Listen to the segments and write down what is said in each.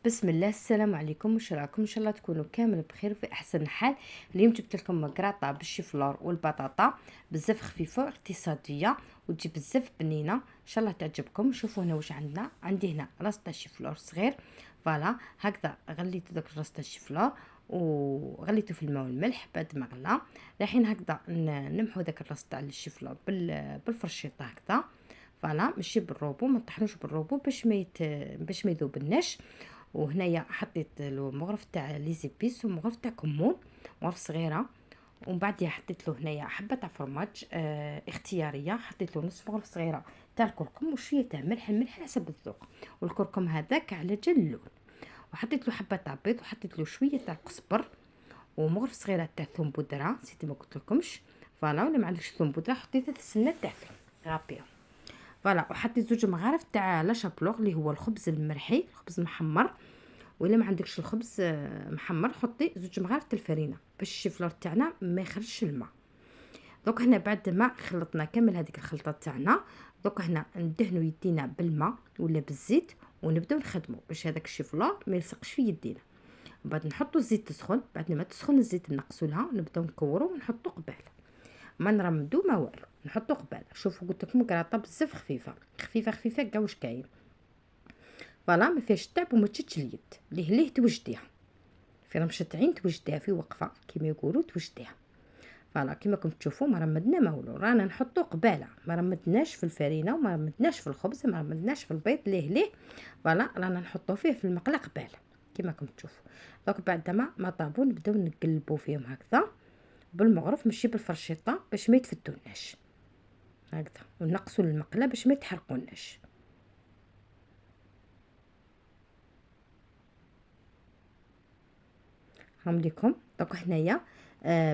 بسم الله، السلام عليكم. واش راكم؟ ان شاء الله تكونوا كامل بخير في احسن حال. اليوم جبت لكم كراطه بالشيفلور والبطاطا، بزاف خفيفه واقتصاديه وتجي بزاف بنينه. ان شاء الله تعجبكم. شوفوا هنا واش عندنا. عندي هنا راس تاع الشيفلور صغير، فوالا هكذا غليت داك راس تاع الشيفلور وغليته في الماء والملح. بعد ما غلا رايحين هكذا نمحو داك الراس تاع الشيفلور بالفرشيطه هكذا، فوالا ماشي بالروبو، ما طحنوش بالروبو باش ما يذوبناش. وهنايا حطيت له مغرف تاع لي زيبيس ومغرف تاع كمون، مغرف صغيره. ومن بعد حطيت له هنايا حبه تاع فرماج اختياريه، حطيت له نص مغرف صغيره تاع الكركم وشويه تاع ملح، الملح حسب الذوق، والكركم هذاك على جال اللون. وحطيت له حبه تاع بيض، وحطيت له شويه تاع القزبر، ومغرف صغيره تاع ثوم بودره نسيت ما قلت لكمش. فوالا ولا ما عندكش ثوم بودره حطي 3 سنات تاع ثوم غابيه. فوالا وحطيت زوج مغارف تاع لا شابلوغ اللي هو الخبز المرحي، الخبز المحمر. وإلا ما عندكش الخبز محمر حطي زوج مغارف تاع الفرينه باش الشيفلور تاعنا ما يخرجش الماء. دوك هنا بعد ما خلطنا كامل هذيك الخلطه تاعنا، دوك هنا ندهنوا يدينا بالماء ولا بالزيت ونبداو نخدموا باش هذاك الشيفلور ما يلصقش في يدينا. بعد نحطوا الزيت تسخن، بعد ما تسخن الزيت نقصوا لها ونبداو نكوروا ونحطوا قبال، ما نرمدو ما والو، نحطوا قبال. شوفوا قلت لكم كراطه بزاف خفيفه خفيفه خفيفه كاع واش كاين. فوالا ما فيهاش تعب وما تشدش اليد، ليه توجديها في رمشة عين، توجديها في وقفه كيما يقولوا توجديها. فوالا كيما راكم تشوفوا ما رمدنا ما والو، رانا نحطو قباله، ما رمدناش في الفرينه وما رمدناش في الخبز، ما رمدناش في البيض. ليه فوالا رانا نحطو فيه في المقله قباله كيما راكم تشوفوا. دونك بعد ما طابو نبداو نقلبوا فيهم هكذا بالمغرف ماشي بالفرشيطه باش ما يتفتوناش هكذا، ونقصوا المقله باش ما يتحرقوناش. هاهم ليكم. دوك هنايا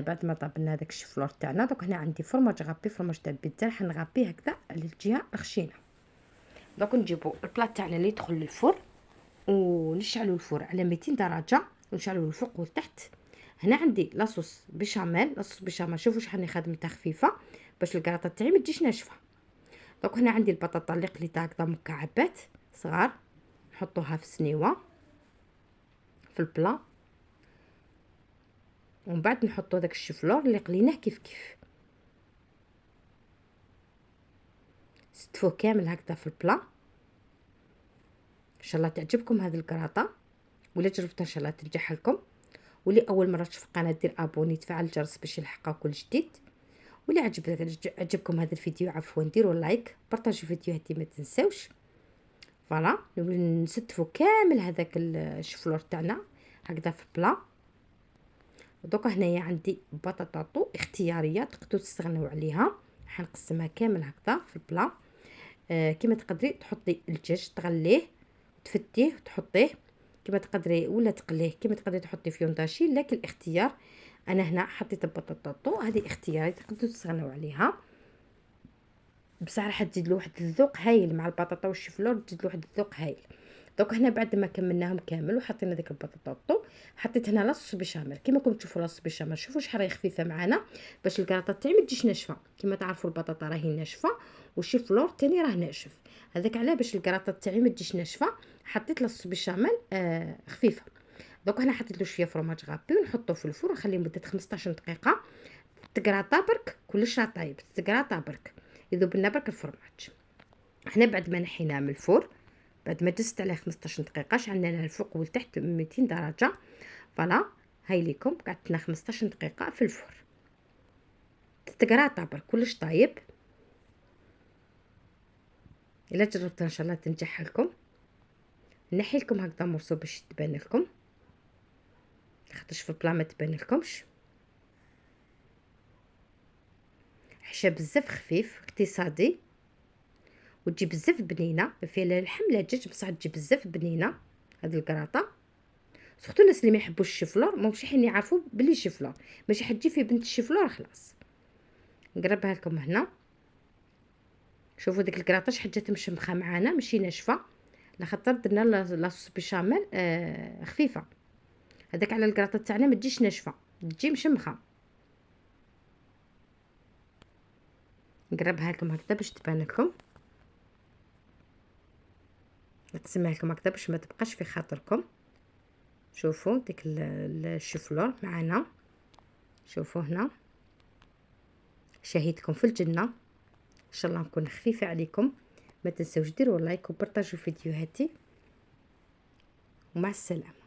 بعد ما طابلنا داك الشفلور تاعنا، دوك هنا عندي فرماج غابي، فرماج تاع البيتزا راح نغابيه هكذا على الجهه الخشينه. دوك نجيبو البلاط تاعنا اللي يدخل للفرن ونشعلوا الفرن على 200 درجه ونشعلوا الفوق والتحت. هنا عندي لاصوص بيشاميل، لاصوص بيشاميل شوفوا شحال خدمتها خفيفه باش الكراطه تاعي ما تجيش ناشفه. دوك هنا عندي البطاطا اللي قليتها هكذا مكعبات صغار، نحطوها في سنيوه في البلا، ومن بعد نحطو داك الشفلور اللي قليناه كيف ستفوه كامل هكذا في البلا. ان شاء الله تعجبكم هذه الكراطه، ولا جربتها ان شاء الله تنجح لكم. واللي اول مره تشوف القناه دير ابوني تفعل الجرس باش يلحقها كل جديد. واللي عجبكم هذا الفيديو عفوا ديروا لايك، بارطاجيو فيديوهاتي ما تنساوش. فوالا نستفوا كامل هذاك الشفلور تاعنا هكذا في البلا. دوكا هنايا عندي بطاطا اختياريه تقدروا تستغنوا عليها، حنقسمها كامل هكذا في البلا. كما تقدري تحطي الدجاج تغليه تفتيه وتحطيه كما تقدري، ولا تقليه كما تقدري تحطي فيونداشي، لكن الاختيار انا هنا حطيت البطاطا هذه اختياري تقدروا تستغنوا عليها. بصح راح تزيد له واحد الذوق هايل مع البطاطا والشفلور، تزيد له واحد الذوق هايل. دوك هنا بعد ما كملناهم كامل وحطينا ديك البطاطا، حطيت هنا لاصوص بيشاميل كيما راكم تشوفوا. لاصوص بيشاميل شوفوا شحال راهي خفيفه معنا باش الكراطه تاعي ما تجيش ناشفه. كيما تعرفوا البطاطا راهي ناشفه والشيفلور تاني راه ناشف، هذاك علاه باش الكراطه تاعي ما تجيش ناشفه حطيت لاصوص بيشاميل خفيفه. دوك هنا حطيت له شويه فرماج غابي ونحطوه في الفرن ونخليه مده 15 دقيقه. تقراطا برك كلش راه طايب، تقراطا برك يذوب لنا برك الفرماج. هنا بعد ما نحيناه من الفرن، بعد ما دزت عليه 15 دقيقه شعلنا لها الفوق والتحت 200 درجه. فوالا هاي ليكم قعدتنا 15 دقيقه في الفرن. تقراطا برك كلش طايب. الا جربتها ان شاء الله تنجح لكم. نحي لكم هكذا مرسو باش تبان لكم، خاطرش في البلا ما تبان لكمش. حشا بزاف خفيف اقتصادي وتجي بزاف بنينه، ما فيها لا لحم لا دجاج، بصح تجي بزاف بنينه هذه الكراطه. سورتو الناس اللي ما يحبوش الشيفلور ماهمش حين يعرفوا بلي شيفلور ماشي حتجي فيه بنت الشيفلور خلاص. نقربها لكم هنا، شوفوا ديك الكراطه شحال جات مشمخه معانا ماشي ناشفه، لخاطر درنا لاصوص بيشاميل خفيفه. هذاك على الكراطه تاعنا ما تجيش ناشفه، تجي مشمخه. نقربها لكم هكذا باش تبان لكم، نقسمها لكم هكذا باش ما تبقاش في خاطركم. شوفوا ديك الشوفلور معنا، شوفوا هنا شهيتكم في الجنه. ان شاء الله نكون خفيفه عليكم. ما تنسوش ديروا لايك وبارطاجيو فيديوهاتي، ومع السلامه.